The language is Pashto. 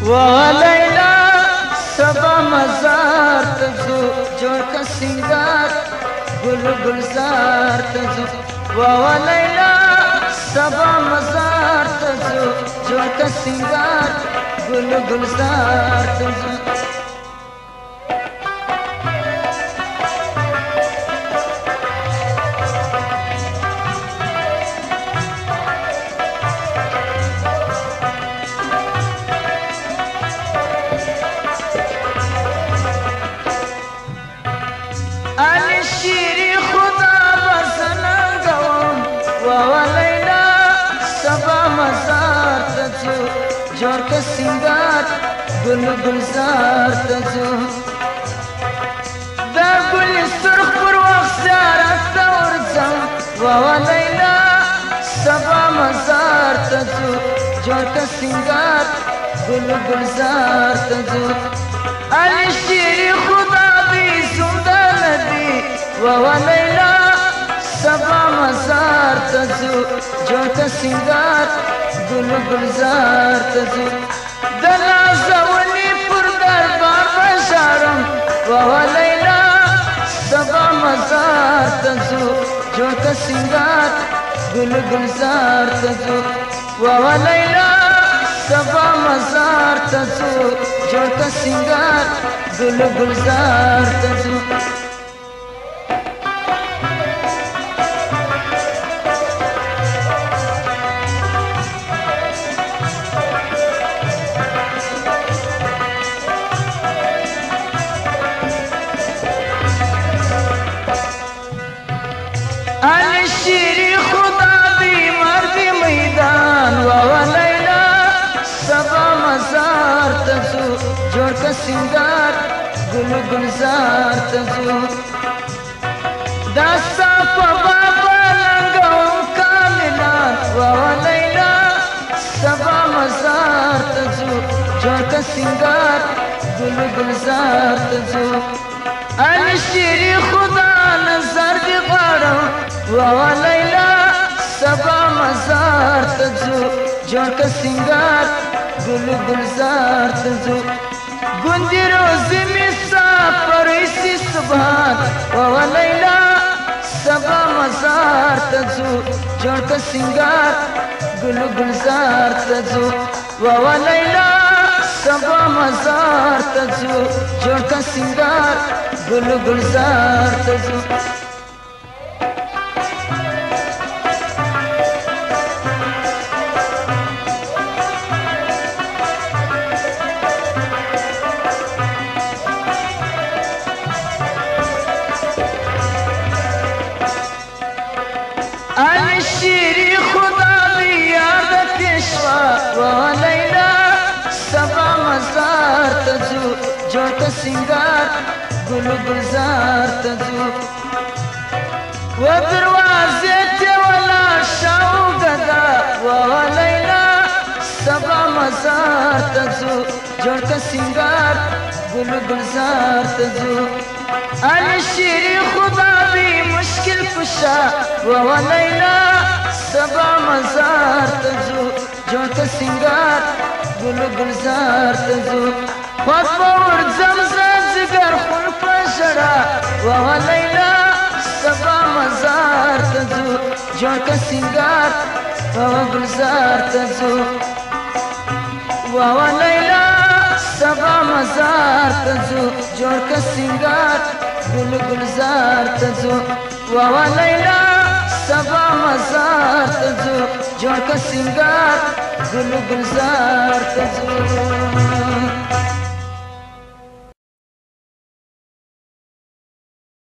لیلا سبا مزار تزو جوړ کا سنگار گل گلزار تزو لیلا سبا مزار تزو جوړ کا سنگار گل گلزار تزو جوړ کا سنگار گل گلزار تزو دا گل سرخ پر وخت زیارت ورځم لیلا سبا مزار تزو جوړ کا سنگار گل گلزار تزو علی شیر خدا دی زنده ندی لیلا سبا مزار تزو جوړ کا سنگار گل گلزار تزو دلا زونی پر دربار بشارم لیلا سبا مزار تزو جوړ کا سنگار گل گلزار تزو لیلا سبا مزار تزو جوړ کا سنگار گل گلزار تزو علی شیری خدا دی مردی میدان لیلا سبا مزار تزو جوړ کا سنگار گل گلزار تزو داستا پا بابا لنگوم کاملان لیلا سبا مزار تزو جوړ کا سنگار گل گلزار تزو علی شیری خدا نظر دی غاړم لیلا سبا مزار تزو جوړ کا سنگار گل گلزار تزو گندی روزی می سافر ایسی سبحان لیلا سبا مزار تزو جوړ کا سنگار گل گلزار تزو لیلا سبا مزار تزو جوړ کا سنگار گل گلزار تزو علی شیری خدا دی یاد پیشوا لیلا سبا مزار تزو جوړ کا سنگار گل گلزار تزو دروازے تے والا شاو گدا لیلا سبا مزار تزو جوړ کا سنگار گل گلزار تزو علی شیری خدا بھی مشکل کشا لیلا سبا مزار تزو جوړ کا سنگار گل گلزار تزو خود باور زمزم زگر خون پشڑا لیلا سبا مزار تزو جوړ کا سنگار گلزار تزو لیلا سبا مزار تزو جوړ کا سنگار گل گلزار تزو لیلا سبا مزار تزو جوړ کا سنگار گل گلزار تزو